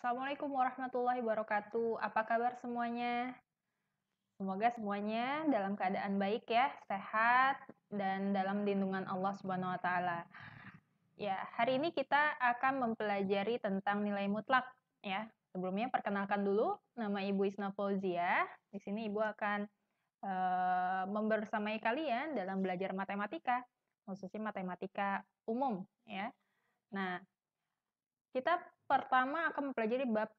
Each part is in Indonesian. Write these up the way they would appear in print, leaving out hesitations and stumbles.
Assalamualaikum warahmatullahi wabarakatuh. Apa kabar semuanya? Semoga semuanya dalam keadaan baik ya, sehat, dan dalam lindungan Allah Subhanahu wa Ta'ala. Ya, hari ini kita akan mempelajari tentang nilai mutlak ya. Sebelumnya perkenalkan dulu, nama Ibu Isna Fauzia. Di sini Ibu akan membersamai kalian dalam belajar matematika, khususnya matematika umum ya. Nah, kita pertama akan mempelajari bab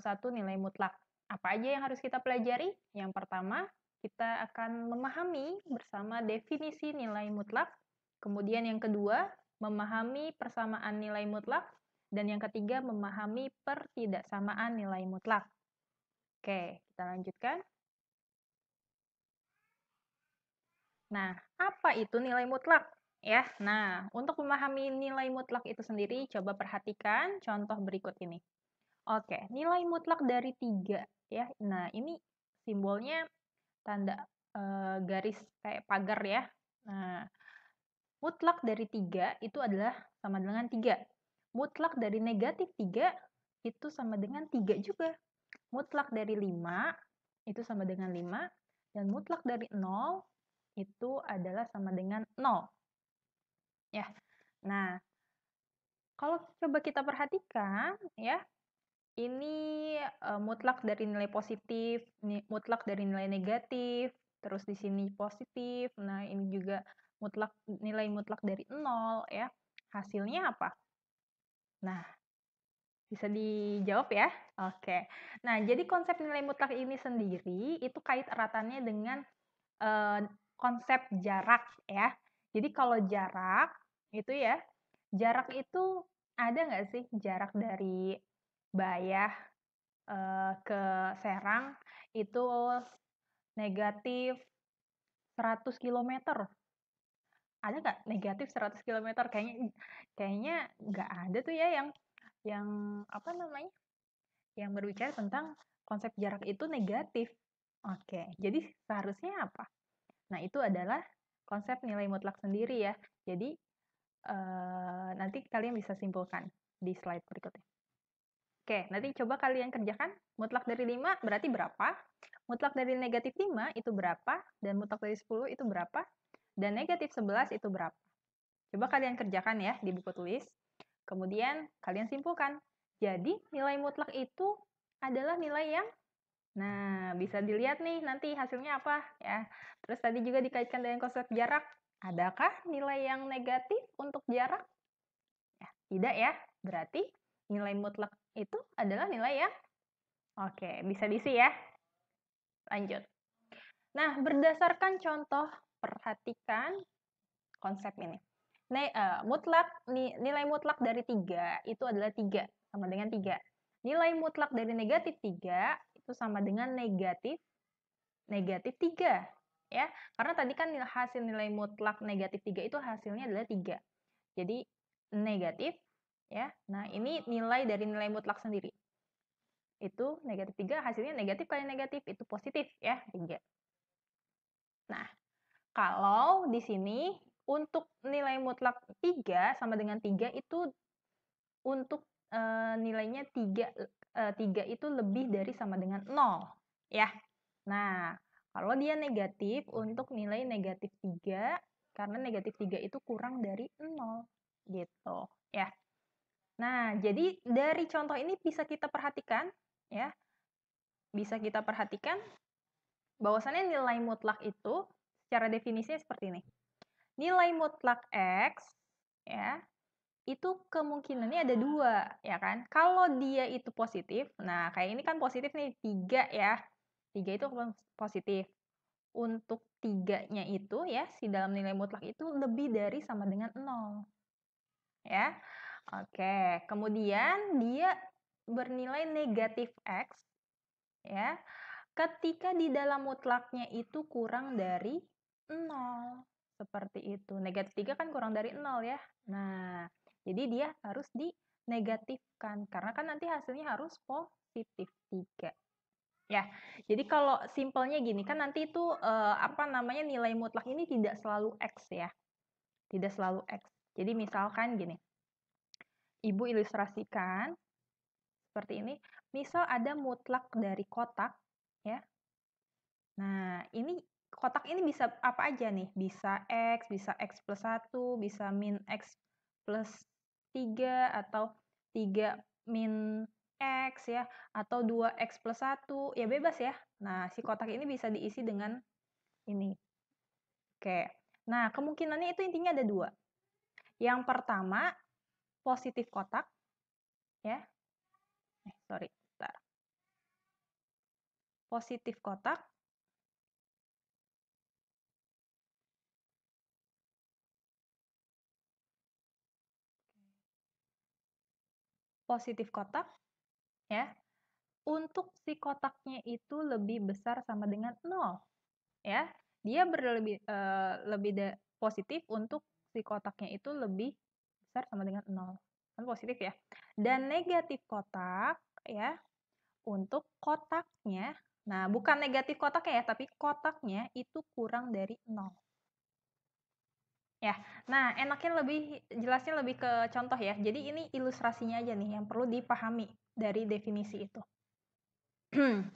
1 nilai mutlak. Apa aja yang harus kita pelajari? Yang pertama, kita akan memahami bersama definisi nilai mutlak. Kemudian yang kedua, memahami persamaan nilai mutlak. Dan yang ketiga, memahami pertidaksamaan nilai mutlak. Oke, kita lanjutkan. Nah, apa itu nilai mutlak? Ya, nah, untuk memahami nilai mutlak itu sendiri, coba perhatikan contoh berikut ini. Oke, nilai mutlak dari 3 ya. Nah, ini simbolnya tanda garis kayak pagar ya. Nah, mutlak dari 3 itu adalah sama dengan 3. Mutlak dari negatif 3 itu sama dengan 3 juga. Mutlak dari 5 itu sama dengan 5. Dan mutlak dari 0 itu adalah sama dengan 0. Ya. Nah, kalau coba kita perhatikan ya, ini mutlak dari nilai positif, mutlak dari nilai negatif, terus di sini positif. Nah, ini juga nilai mutlak dari 0 ya. Hasilnya apa? Nah, bisa dijawab ya? Oke. Nah, jadi konsep nilai mutlak ini sendiri itu kait eratannya dengan konsep jarak ya. Jadi kalau jarak itu ya, jarak itu ada nggak sih jarak dari Bayah ke Serang itu negatif 100 km. Ada nggak negatif 100 km? Kayaknya nggak ada tuh ya yang apa namanya? Yang berbicara tentang konsep jarak itu negatif. Oke, jadi seharusnya apa? Nah, itu adalah konsep nilai mutlak sendiri ya. Jadi nanti kalian bisa simpulkan di slide berikutnya. Oke, nanti coba kalian kerjakan. Mutlak dari 5 berarti berapa? Mutlak dari negatif 5 itu berapa? Dan mutlak dari 10 itu berapa? Dan negatif 11 itu berapa? Coba kalian kerjakan ya di buku tulis. Kemudian kalian simpulkan. Jadi nilai mutlak itu adalah nilai yang, nah, bisa dilihat nih nanti hasilnya apa ya. Terus tadi juga dikaitkan dengan konsep jarak. Adakah nilai yang negatif untuk jarak? Ya, tidak ya. Berarti nilai mutlak itu adalah nilai yang oke, bisa diisi ya. Lanjut. Nah, berdasarkan contoh, perhatikan konsep ini. Nilai mutlak dari 3 itu adalah 3, sama dengan 3. Nilai mutlak dari negatif 3 itu sama dengan negatif 3. Ya, karena tadi kan hasil nilai mutlak negatif 3 itu hasilnya adalah 3. Jadi negatif ya. Nah, ini nilai dari nilai mutlak sendiri. Itu negatif 3, hasilnya negatif kali negatif itu positif ya, 3. Nah, kalau di sini untuk nilai mutlak 3 sama dengan 3 itu untuk nilainya 3 itu lebih dari sama dengan 0 ya. Nah, kalau dia negatif untuk nilai negatif 3 karena negatif 3 itu kurang dari 0 gitu ya. Nah, jadi dari contoh ini bisa kita perhatikan ya. Bisa kita perhatikan bahwasannya nilai mutlak itu secara definisinya seperti ini. Nilai mutlak X ya, itu kemungkinannya ada 2 ya kan. Kalau dia itu positif, nah kayak ini kan positif nih 3 ya. 3 itu positif. Untuk 3-nya itu ya, si dalam nilai mutlak itu lebih dari sama dengan 0. Ya. Oke, kemudian dia bernilai negatif X ya. Ketika di dalam mutlaknya itu kurang dari 0. Seperti itu. Negatif 3 kan kurang dari 0 ya. Nah, jadi dia harus dinegatifkan. Karena kan nanti hasilnya harus positif 3. Ya, jadi kalau simpelnya gini, kan nanti itu nilai mutlak ini tidak selalu X ya. Tidak selalu X. Jadi misalkan gini. Ibu ilustrasikan seperti ini. Misal ada mutlak dari kotak, ya. Nah, ini kotak ini bisa apa aja nih? Bisa X plus 1, bisa min X plus 3, atau 3 min X ya, atau 2X plus 1, ya bebas ya. Nah, si kotak ini bisa diisi dengan ini. Oke, nah kemungkinannya itu intinya ada 2. Yang pertama, positif kotak, ya. Sorry, bentar. Positif kotak, ya. Untuk si kotaknya itu lebih besar sama dengan 0, ya. Dia lebih positif untuk si kotaknya itu lebih besar sama dengan 0. Kan positif ya. Dan negatif kotak, ya, untuk kotaknya, nah bukan negatif kotaknya ya, tapi kotaknya itu kurang dari 0. Ya, nah enaknya jelasnya lebih ke contoh ya. Jadi ini ilustrasinya aja nih yang perlu dipahami dari definisi itu.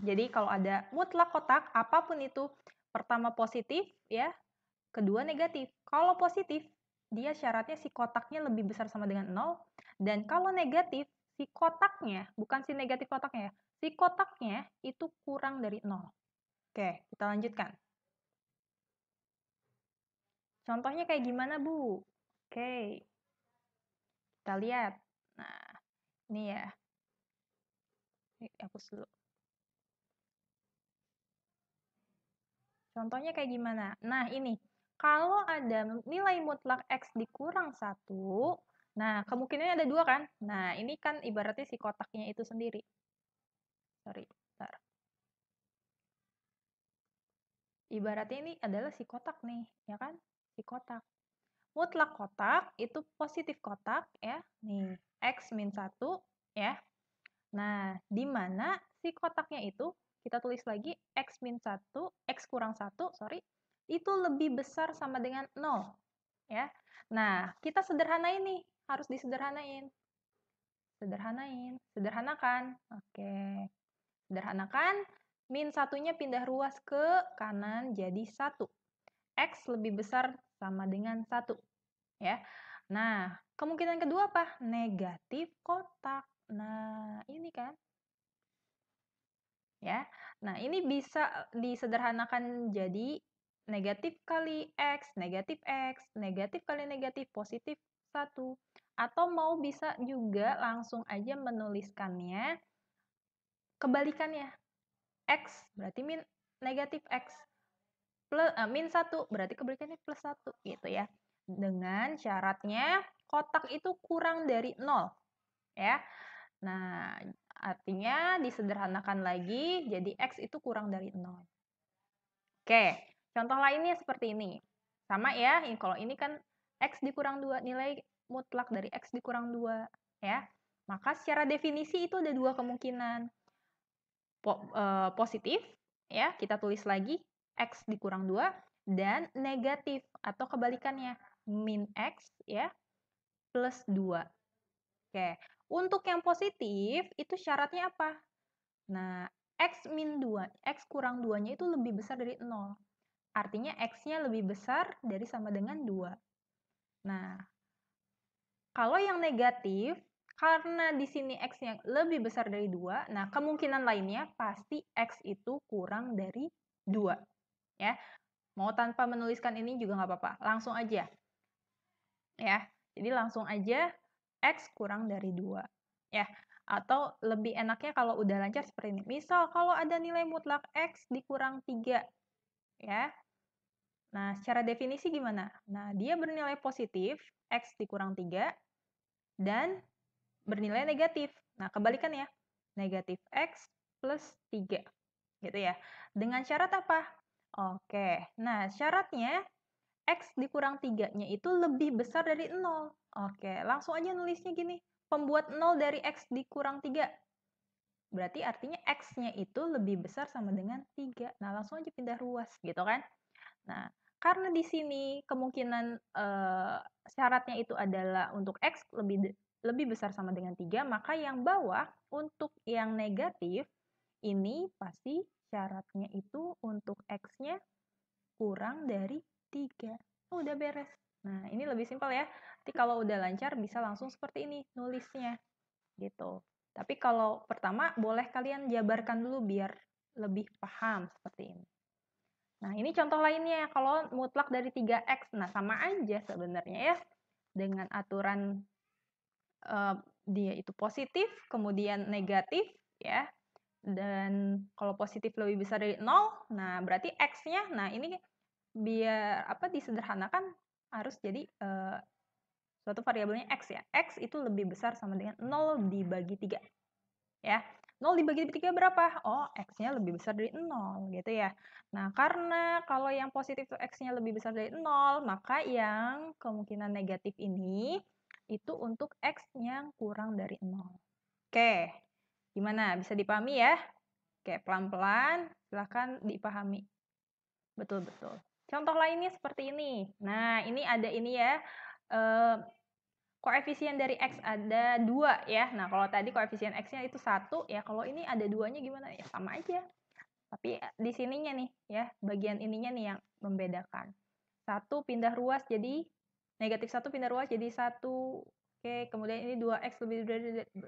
Jadi kalau ada mutlak kotak, apapun itu, pertama positif, ya, kedua negatif. Kalau positif, dia syaratnya si kotaknya lebih besar sama dengan 0, dan kalau negatif, si kotaknya, bukan si negatif kotaknya ya, si kotaknya itu kurang dari 0. Oke, kita lanjutkan. Contohnya kayak gimana, Bu? Oke, kita lihat. Nah, ini ya. Hapus dulu. Contohnya kayak gimana? Nah, ini. Kalau ada nilai mutlak X dikurang 1, nah kemungkinannya ada 2 kan? Nah, ini kan ibaratnya si kotaknya itu sendiri. Sorry, bentar. Ibaratnya ini adalah si kotak nih, ya kan? Si kotak. Mutlak kotak itu positif kotak, ya. Nih, X min 1, ya. Nah, di mana si kotaknya itu, kita tulis lagi, X min 1, X kurang 1, sorry, itu lebih besar sama dengan 0. Ya. Nah, kita sederhanain nih, harus disederhanain. Sederhanakan. Oke. Sederhanakan, min 1-nya pindah ruas ke kanan jadi 1. X lebih besar sama dengan 1. Ya. Nah, kemungkinan kedua apa? Negatif kotak. Nah, ini kan. Ya. Nah, ini bisa disederhanakan jadi negatif kali X, negatif kali negatif, positif 1. Atau mau bisa juga langsung aja menuliskannya kebalikannya. X berarti negatif X. Min 1 berarti kebalikannya plus 1 gitu ya. Dengan syaratnya kotak itu kurang dari 0. Ya. Nah, artinya disederhanakan lagi, jadi X itu kurang dari 0. Oke, contoh lainnya seperti ini. Sama ya, kalau ini kan X dikurang 2, nilai mutlak dari X dikurang 2. Ya. Maka secara definisi itu ada 2 kemungkinan. Positif, ya, kita tulis lagi, X dikurang 2, dan negatif, atau kebalikannya, min X, ya, plus 2. Oke, untuk yang positif, itu syaratnya apa? Nah, X min 2, X kurang 2-nya itu lebih besar dari 0. Artinya X-nya lebih besar dari sama dengan 2. Nah, kalau yang negatif, karena di sini X-nya lebih besar dari 2, nah kemungkinan lainnya pasti X itu kurang dari 2. Ya, mau tanpa menuliskan ini juga nggak apa-apa, langsung aja. Ya, jadi langsung aja X kurang dari 2. Ya, atau lebih enaknya kalau udah lancar seperti ini. Misal kalau ada nilai mutlak X dikurang 3, ya. Nah, secara definisi gimana? Nah, dia bernilai positif, X dikurang 3, dan bernilai negatif. Nah, kebalikannya, negatif X plus 3. Gitu ya. Dengan syarat apa? Oke, nah syaratnya X dikurang 3-nya itu lebih besar dari 0. Oke, langsung aja nulisnya gini. Pembuat 0 dari X dikurang 3. Berarti artinya X-nya itu lebih besar sama dengan 3. Nah, langsung aja pindah ruas, gitu kan? Nah, karena di sini kemungkinan syaratnya itu adalah untuk X lebih lebih besar sama dengan 3, maka yang bawah untuk yang negatif ini pasti syaratnya itu untuk X-nya kurang dari 3. Oh, udah beres. Nah, ini lebih simpel ya. Nanti kalau udah lancar bisa langsung seperti ini nulisnya. Gitu. Tapi kalau pertama boleh kalian jabarkan dulu biar lebih paham seperti ini. Nah, ini contoh lainnya. Kalau mutlak dari 3X, nah sama aja sebenarnya ya. Dengan aturan dia itu positif, kemudian negatif, ya. Dan kalau positif lebih besar dari 0, nah berarti X-nya, nah ini biar disederhanakan harus jadi suatu variabelnya X ya. X itu lebih besar sama dengan 0 dibagi 3. Ya. 0 dibagi 3 berapa? Oh, X-nya lebih besar dari 0 gitu ya. Nah, karena kalau yang positif itu X-nya lebih besar dari 0, maka yang kemungkinan negatif ini itu untuk X yang kurang dari 0. Oke, gimana? Bisa dipahami ya? Oke, pelan-pelan silahkan dipahami. Betul-betul. Contoh lainnya seperti ini. Nah, ini ada ini ya. Koefisien dari X ada 2 ya. Nah, kalau tadi koefisien X-nya itu 1 ya. Kalau ini ada 2-nya gimana? Ya sama aja. Tapi di sininya nih ya, bagian ininya nih yang membedakan. 1 pindah ruas jadi negatif 1 pindah ruas jadi 1. Oke, kemudian ini 2X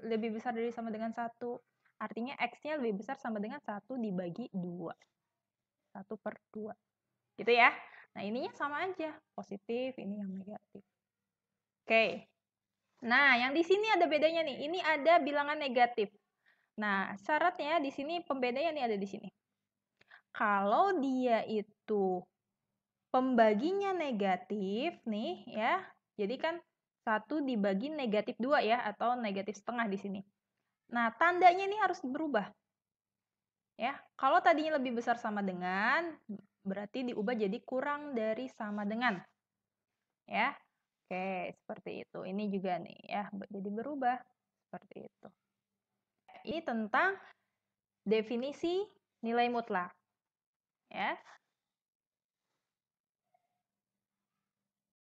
lebih besar dari sama dengan 1. Artinya X-nya lebih besar sama dengan 1 dibagi 2. 1/2. Gitu ya. Nah, ininya sama aja. Positif, ini yang negatif. Oke. Nah, yang di sini ada bedanya nih. Ini ada bilangan negatif. Nah, syaratnya di sini pembedanya nih ada di sini. Kalau dia itu pembaginya negatif nih ya. Jadi kan 1 dibagi negatif 2 ya, atau negatif setengah di sini. Nah, tandanya ini harus berubah. Ya, kalau tadinya lebih besar sama dengan, berarti diubah jadi kurang dari sama dengan. Ya. Oke, seperti itu. Ini juga nih ya, jadi berubah seperti itu. Ini tentang definisi nilai mutlak. Ya.